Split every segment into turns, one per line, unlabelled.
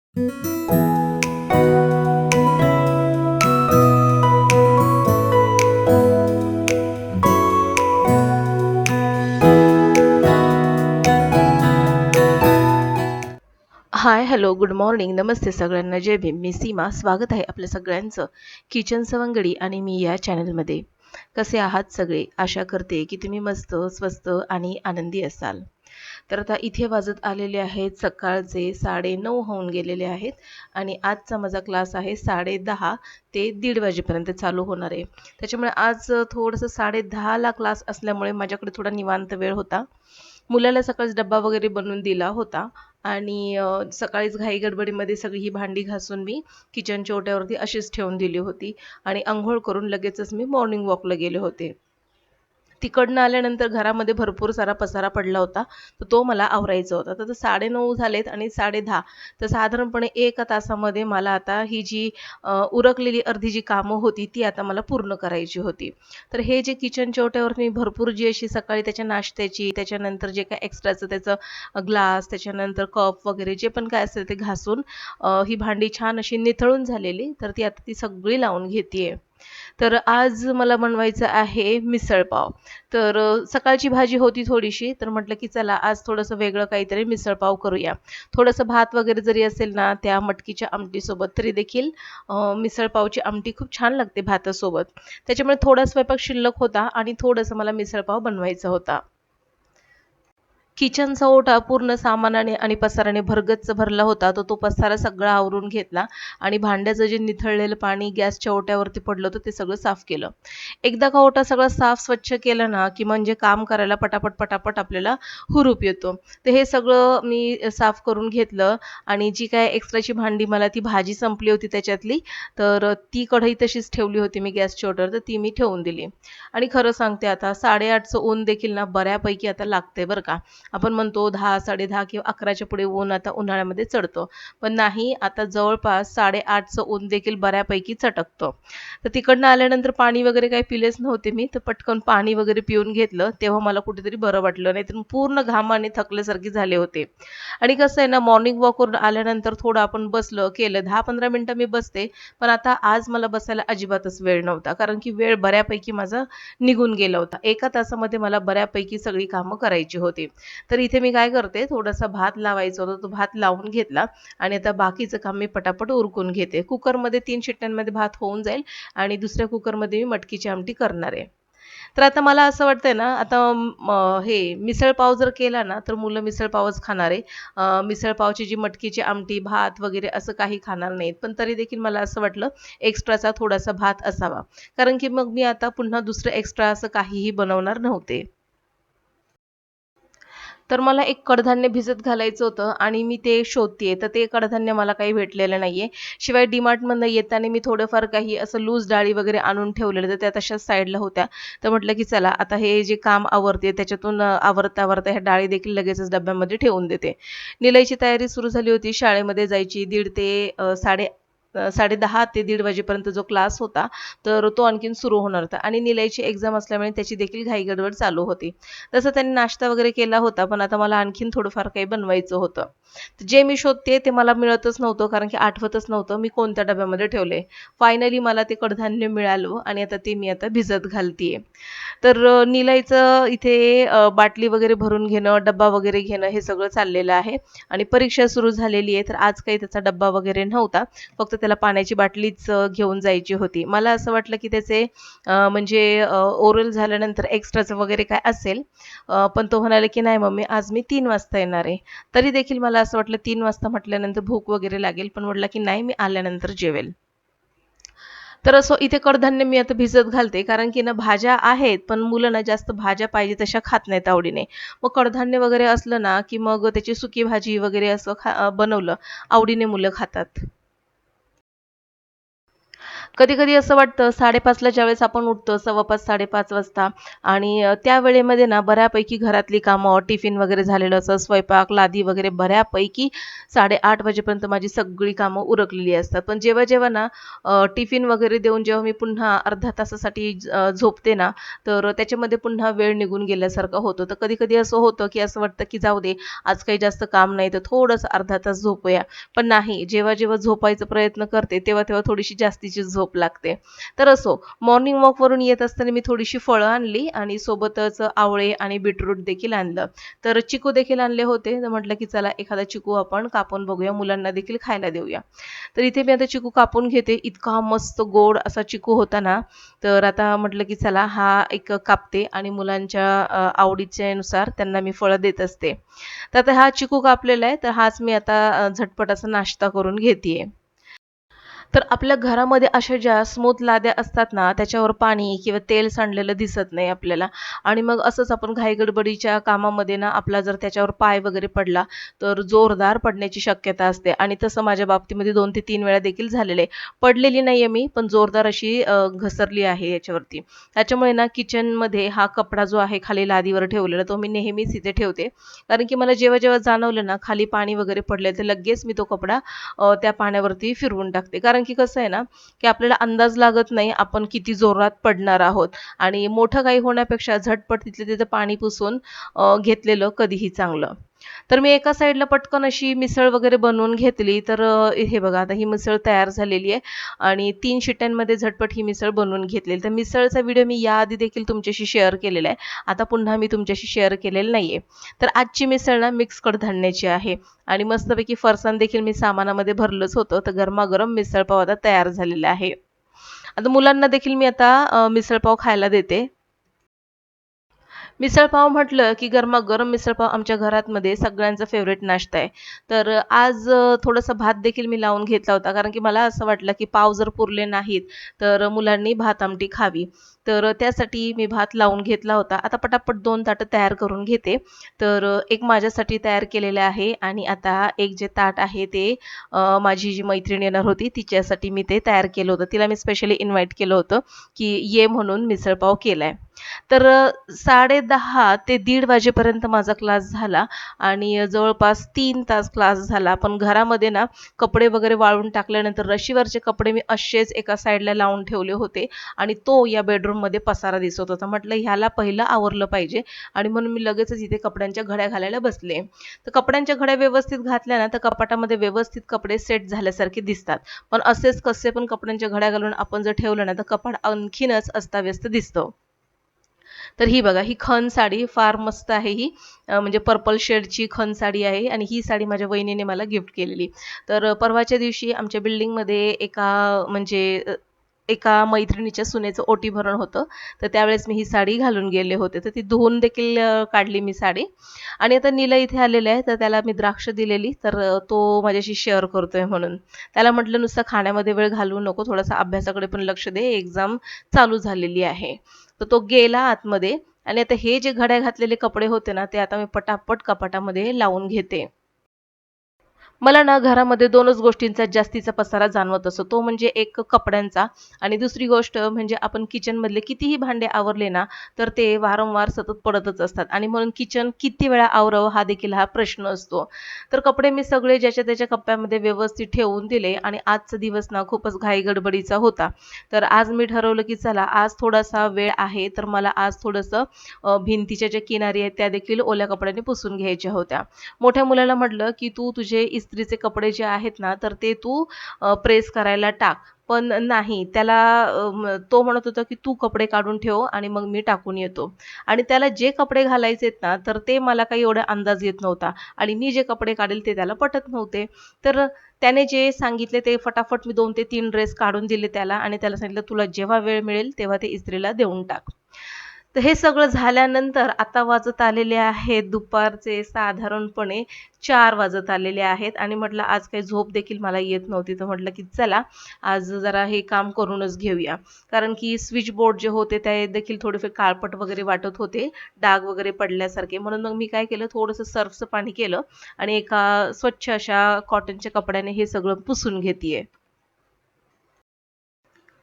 हाय, hello, good morning, नमस्ते सगळ्यांना, जय भीम. मी सीमा. स्वागत आहे आपल्या सगळ्यांचं किचन सवंगडी आणि मी या चॅनलमध्ये. कसे आहात सगळे? आशा करते की तुम्ही मस्त, स्वस्त आणि आनंदी असाल. तर आता इथे वाजत आलेले आहेत सकाळचे 9:30 होऊन गेलेले आहेत आणि आजचा माझा क्लास आहे 10:30 ते 1:30 वाजेपर्यंत चालू होणार आहे. त्याच्यामुळे आज थोडंसं 10:30ला क्लास असल्यामुळे माझ्याकडे थोडा निवांत वेळ होता. मुलाला सकाळीच डब्बा वगैरे बनवून दिला होता आणि सकाळीच घाई गडबडीमध्ये सगळी ही भांडी घासून मी किचनच्या ओट्यावरती अशीच ठेवून दिली होती आणि अंघोळ करून लगेचच मी मॉर्निंग वॉकला गेले होते. तिकडनं आल्यानंतर घरामध्ये भरपूर सारा पसारा पडला होता, तर तो मला आवरायचा होता. तर 9:30 झालेत आणि 10:30 तर साधारणपणे 1 तासामध्ये मला आता ही जी उरकलेली अर्धी जी कामं होती ती आता मला पूर्ण करायची होती. तर हे जे किचनच्या ओट्यावर मी भरपूर जी अशी सकाळी त्याच्या नाश्त्याची, त्याच्यानंतर जे काही एक्स्ट्राचं त्याचं ग्लास, त्याच्यानंतर कप वगैरे जे पण काय असेल ते घासून ही भांडी छान अशी निथळून झालेली, तर ती आता ती सगळी लावून घेते. तर आज मला बनवायचं आहे मिसळपाव. तर सकाळची भाजी होती थोडीशी, तर म्हटलं की चला आज थोडंसं वेगळं काहीतरी मिसळपाव करूया. थोडंसं भात वगैरे जरी असेल ना, त्या मटकीच्या आमटीसोबत तरी देखील मिसळपावची आमटी खूप छान लागते भातासोबत. त्याच्यामुळे थोडा स्वयंपाक शिल्लक होता आणि थोडंसं मला मिसळपाव बनवायचा होता. किचनचा ओटा पूर्ण सामानाने आणि पसाराने भरगच्च भरला होता. तर तो पसारा सगळा आवरून घेतला आणि भांड्याचं जे निथळलेलं पाणी गॅसच्या ओट्यावरती पडलं होतं ते सगळं साफ केलं. एकदा का ओटा सगळा साफ स्वच्छ केला ना, की म्हणजे काम करायला पटापट, पटापट आपल्याला हुरूप येतो. तर हे सगळं मी साफ करून घेतलं आणि जी काही एक्स्ट्राची भांडी मला ती भाजी संपली होती त्याच्यातली, तर ती कढई तशीच ठेवली होती मी गॅसच्या ओट्यावर, तर ती मी ठेवून दिली. आणि खरं सांगते आता 8:30चं ऊन देखील ना बऱ्यापैकी आता लागतंय बरं का. आपण म्हणतो 10, 10:30 किंवा 11च्या पुढे ऊन आता उन्हाळ्यामध्ये चढतं. पण नाही, आता जवळपास 8:30चं ऊन देखील बऱ्यापैकी चटकतं. तर तिकडनं आल्यानंतर पाणी वगैरे काही पिलेच नव्हते मी. तर पटकन पाणी वगैरे पिऊन घेतलं. तेव्हा मला कुठेतरी बरं वाटलं. नाहीतर पूर्ण घामाने थकल्यासारखे झाले होते. आणि कसं आहे ना, मॉर्निंग वॉकवरून आल्यानंतर थोडं आपण बसलं, केलं 10-15 मिनिटं मी बसते. पण आता आज मला बसायला अजिबातच वेळ नव्हता. कारण की वेळ बऱ्यापैकी माझा निघून गेला होता. 1 तासामध्ये मला बऱ्यापैकी सगळी कामं करायची होती. तर इथे मी काय करते, थोडासा भात लावायचा होता, तो भात लावून घेतला आणि आता बाकीचं काम मी पटापट उरकून घेते. कुकरमध्ये 3 शिट्ट्यांमध्ये भात होऊन जाईल आणि दुसऱ्या कुकरमध्ये मी मटकीची आमटी करणार आहे. तर आता मला असं वाटतंय ना, आता हे मिसळपाव जर केला ना, तर मुलं मिसळपावच खाणार आहे. मिसळपावची जी मटकीची आमटी, भात वगैरे असं काही खाणार नाहीत. पण तरी देखील मला असं वाटलं एक्स्ट्राचा थोडासा भात असावा. कारण की मग मी आता पुन्हा दुसरं एक्स्ट्रा असं काहीही बनवणार नव्हते. तर मला एक कडधान्य भिजत घालायचं होतं आणि मी ते शोधतेय. तर ते कडधान्य मला काही भेटलेलं नाहीये. शिवाय DMartमधनं येताना मी थोडंफार काही असं लूज डाळी वगैरे आणून ठेवलेलं, तर त्या तशाच साईडला होत्या. तर म्हटलं की चला आता हे जे काम आवरते त्याच्यातून आवरता-आवरता ह्या डाळी देखील लगेचच डब्यामध्ये ठेवून देते. निलयची तयारी सुरू झाली होती शाळेमध्ये जायची. 1:30 ते 10:30 ते 1:30 वाजेपर्यंत जो क्लास होता, तर तो आणखीन सुरू होणार होता आणि निलयची एक्झाम असल्यामुळे त्याची देखील घाई-गडबड चालू होती. तसं त्यांनी नाश्ता वगैरे केला होता, पण आता मला आणखीन थोडंफार काही बनवायचं होतं. तर जे मी शोधते ते मला मिळतच नव्हतं, कारण की आठवतच नव्हतं मी कोणत्या डब्यामध्ये ठेवलंय. फायनली मला ते कडधान्य मिळालं आणि आता ते मी आता भिजत घालतीये. तर निलयचं इथे बाटली वगैरे भरून घेणं, डब्बा वगैरे घेणं हे सगळं चाललेलं आहे आणि परीक्षा सुरू झालेली आहे, तर आज काही त्याचा डब्बा वगैरे नव्हता. फक्त त्याला पाण्याची बाटलीच घेऊन जायची होती. मला असं वाटलं की त्याचे म्हणजे ओरल झाल्यानंतर एक्स्ट्राचं वगैरे काय असेल, पण तो म्हणाला की "नाही मम्मी, आज मी 3 वाजता येणार आहे." तरी देखील मला असं वाटलं 3 वाजता म्हटल्यानंतर भूक वगैरे लागेल, पण म्हटलं की "नाही, मी आल्यानंतर जेवेल." तर असं इथे कडधान्य मी आता भिजत घालते, कारण की ना भाज्या आहेत, पण मुलं ना जास्त भाज्या पाहिजे तशा खात नाहीत आवडीने. मग कडधान्य वगैरे असलं ना, की मग त्याची सुकी भाजी वगैरे असं बनवलं, आवडीने मुलं खातात. कधी-कधी असं वाटतं 5:30ला ज्यावेळेस आपण उठतो 5:15 5:30 वाजता आणि त्या वेळेमध्ये ना बऱ्यापैकी घरातली कामं, टिफिन वगैरे झालेलं असतं, स्वयंपाक, लादी वगैरे बऱ्यापैकी 8:30 वाजेपर्यंत माझी सगळी कामं उरकलेली असतात. पण जेव्हा-जेव्हा ना टिफिन वगैरे देऊन जेव्हा मी पुन्हा अर्ध्या तासासाठी झोपते ना, तर त्याच्यामध्ये पुन्हा वेळ निघून गेल्यासारखं होतं. तर कधी-कधी असं होतं, की असं वाटतं, की जाऊ दे, आज काही जास्त काम नाही, तर थोडंसं अर्धा तास झोपूया. पण नाही, जेव्हा-जेव्हा झोपायचा प्रयत्न करते, तेव्हा-तेव्हा थोडीशी जास्तीची झोप लागते. तर असो, मॉर्निंग वॉकवरून येत असताना मी थोडीशी फळं आणली आणि सोबतच आवळे आणि बीटरूट देखील आणलं. तर चिकू देखील आणले होते. तर म्हटलं, की चला एखादा चिकू आपण कापून बघूया, मुलांना देखील खायला देऊया. तर इथे मी आता चिकू कापून घेते. इतका मस्त गोड असा चिकू होता ना, तर आता म्हटलं, की चला हा एक कापते आणि मुलांच्या आवडीच्यानुसार त्यांना मी फळं देत असते. तर आता हा चिकू कापलेला आहे, तर हाच मी आता झटपट असा नाश्ता करून घेतीये. तर आपल्या घरामध्ये अशा ज्या स्मूथ लाद्या असतात ना, त्याच्यावर पाणी किंवा तेल सांडलेलं दिसत नाही आपल्याला आणि मग असंच आपण घाईगडबडीच्या कामामध्ये ना, आपला जर त्याच्यावर पाय वगैरे पडला, तर जोरदार पडण्याची शक्यता असते आणि तसं माझ्या बाबतीमध्ये 2 ते 3 वेळा देखील झालेलं आहे. पडलेली नाहीये मी, पण जोरदार अशी घसरली आहे याच्यावरती. त्याच्यामुळे ना, किचनमध्ये हा कपडा जो आहे खाली लादीवर ठेवलेला, तो मी नेहमीच इथे ठेवते. कारण की मला जेव्हा-जेव्हा जाणवलं ना, खाली पाणी वगैरे पडलंय, तर लगेच मी तो कपडा त्या पाण्यावरती फिरवून टाकते. कारण की कसं आहे ना, की आपल्याला अंदाज लागत नाही आपण किती जोरात पडणार आहोत आणि मोठं काही होण्यापेक्षा झटपट तिथल्या तिथं पाणी पुसून घेतलेलं कधीही चांगलं. तर मी एका साईडला पटकन अशी मिसळ वगैरे बनवून घेतली. तर हे बघा आता ही मिसळ तयार झालेली आहे आणि 3 शिट्ट्यांमध्ये झटपट ही मिसळ बनवून घेतलेली. तर मिसळचा व्हिडिओ मी याआधी देखील तुमच्याशी शेअर केलेला आहे. आता पुन्हा मी तुमच्याशी शेअर केलेलं नाहीये. तर आजची मिसळ ना मिक्स कडधान्याची आहे आणि मस्तपैकी फरसाण देखील मी सामानामध्ये भरलंच होतं. तर गरमागरम मिसळपाव आता तयार झालेला आहे. आता मुलांना देखील मी आता मिसळपाव खायला देते. मिसळपाव म्हटलं, की गरमागरम मिसळपाव आमच्या घरामध्ये सगळ्यांचा फेव्हरेट नाश्ता आहे. तर आज थोडासा भात देखील मी लावून घेतला होता. कारण की मला असं वाटलं, की पाव जर पुरले नाहीत, तर मुलांनी भात आमटी खावी. तर त्यासाठी मी भात लावून घेतला होता. आता पटापट 2 ताटं तयार करून घेते. तर एक माझ्यासाठी तयार केलेलं आहे आणि आता एक जे ताट आहे ते माझी जी मैत्रीण येणार होती तिच्यासाठी मी ते तयार केलं होतं. तिला मी स्पेशली इन्व्हाईट केलं होतं, की ये म्हणून मिसळपाव केलाय. तर 10:30 ते 1:30 वाजेपर्यंत माझा क्लास झाला आणि जवळपास 3 तास क्लास झाला. पण घरामध्ये ना कपडे वगैरे वाळवून टाकल्यानंतर रशीवरचे कपडे मी असेच एका साईडला लावून ठेवले होते आणि तो या बेडरूममध्ये पसारा दिसत होता. म्हटलं ह्याला पहिलं आवरलं पाहिजे आणि म्हणून मी लगेचच इथे कपड्यांच्या घड्या घालायला बसले. तर कपड्यांच्या घड्या व्यवस्थित घातल्या ना तर कपाटामध्ये व्यवस्थित कपडे सेट झाल्यासारखे दिसतात. पण असेच कसे पण कपड्यांच्या घड्या घालून आपण जर ठेवलं ना तर कपाट आणखीनच अस्ताव्यस्त दिसतं. तर ही बघा, ही खण साडी फार मस्त आहे ही. म्हणजे पर्पल शेडची खण साडी आहे आणि ही साडी माझ्या वहिनीने मला गिफ्ट केलेली. तर परवाच्या दिवशी आमच्या बिल्डिंगमध्ये एका मैत्रिणीच्या सुनेचं ओटी भरण होतं. तर त्यावेळेस मी ही साडी घालून गेले होते. तर ती धुवून देखील काढली मी साडी आणि आता नीला इथे आलेला आहे. तर त्याला मी द्राक्ष दिलेली. तर तो माझ्याशी शेअर करतोय म्हणून. त्याला म्हटलं नुसतं खाण्यामध्ये वेळ घालवू नको, थोडासा अभ्यासाकडे पण लक्ष दे, एक्झाम चालू झालेली आहे. तर तो गेला आतमध्ये आणि आता हे जे घड्या घातलेले कपडे होते ना, ते आता मी पटापट कपाटामध्ये लावून घेते. मला ना घरामध्ये 2च गोष्टींचा जास्तीचा पसारा जाणवत असतो. तो म्हणजे एक कपड्यांचा आणि दुसरी गोष्ट म्हणजे आपण किचनमधले कितीही भांडे आवरले ना, तर ते वारंवार सतत पडतच असतात आणि म्हणून किचन किती वेळा आवरावं हा प्रश्न असतो. तर कपडे मी सगळे ज्याच्या त्याच्या कप्प्यामध्ये व्यवस्थित ठेवून दिले आणि आजचा दिवस ना खूपच घाई-गडबडीचा होता. तर आज मी ठरवलं की चला आज थोडासा वेळ आहे, तर मला आज थोडंसं भिंतीच्या ज्या किनारी आहेत त्या देखील ओल्या कपड्याने पुसून घ्यायच्या होत्या. मोठ्या मुलाला म्हटलं, की "तू तुझे इस्त्रीचे कपडे जे आहेत ना, तर ते तू प्रेस करायला टाक." पण नाही त्याला तो म्हणत होता, की "तू कपडे काढून ठेव आणि मग मी टाकून येतो." आणि त्याला जे कपडे घालायचेत ना, तर ते मला काही एवढा अंदाज येत नव्हता आणि मी जे कपडे काढेल ते त्याला पटत नव्हते. तर त्याने जे सांगितले ते फटाफट मी 2 ते 3 ड्रेस काढून दिले त्याला आणि त्याला सांगितलं, "तुला जेव्हा वेळ मिळेल तेव्हा ते इस्त्रीला देऊन टाक." तर हे सगळं झाल्यानंतर आता वाजत आलेले आहेत दुपारचे साधारणपणे 4 वाजत आलेले आहेत आणि म्हटलं आज काही झोप देखील मला येत नव्हती. तर म्हटलं की चला आज जरा हे काम करूनच घेऊया. कारण की स्विच बोर्ड जे होते ते देखील थोडेफार काळपट वगैरे वाटत होते, डाग वगैरे पडल्यासारखे. म्हणून मग मी काय केलं थोडंसं सर्फचं पाणी केलं आणि एका स्वच्छ अशा कॉटनच्या कपड्याने हे सगळं पुसून घेतीये.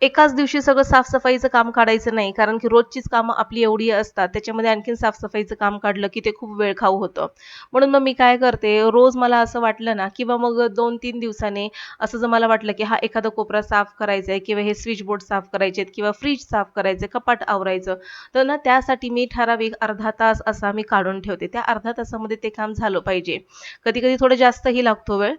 एकाच दिवशी सगळं साफ-सफाईचं काम काढायचं नाही, कारण की रोजचीच कामं आपली एवढी असतात. त्याच्यामध्ये आणखीन साफ-सफाईचं काम काढलं, की ते खूप वेळखाऊ होतं. म्हणून मग मी काय करते, रोज मला असं वाटलं ना किंवा मग 2-3 दिवसांनी असं जर मला वाटलं, की हा एखादा कोपरा साफ करायचा आहे किंवा हे स्विच बोर्ड साफ करायचे आहेत किंवा फ्रिज साफ करायचं कपाट आवरायचं, तर ना त्यासाठी मी ठराविक अर्धा तास असा मी काढून ठेवते. त्या अर्ध्या तासामध्ये ते काम झालं पाहिजे. कधी-कधी थोडं जास्तही लागतो वेळ.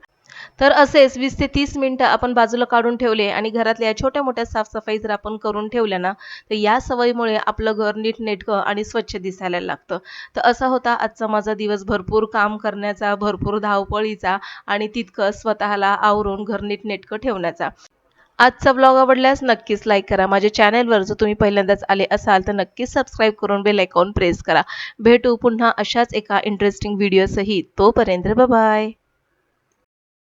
तर असेच 20 ते 30 मिनिटं आपण बाजूला काढून ठेवले आणि घरातल्या छोट्या-मोठ्या साफ-सफाई जर आपण करून ठेवल्या ना, तर या सवयीमुळे आपलं घर नीटनेटकं आणि स्वच्छ दिसायला लागतं. तर असा होता आजचा माझा दिवस भरपूर काम करण्याचा, भरपूर धावपळीचा आणि तितकं स्वतःला आवरून घर नीटनेटकं ठेवण्याचा. आजचा ब्लॉग आवडल्यास नक्कीच लाईक करा. माझ्या चॅनेलवर जर तुम्ही पहिल्यांदाच आले असाल, तर नक्कीच सबस्क्राईब करून बेल आयकॉन प्रेस करा. भेटू पुन्हा अशाच एका इंटरेस्टिंग व्हिडिओसहित. तोपर्यंत बाय.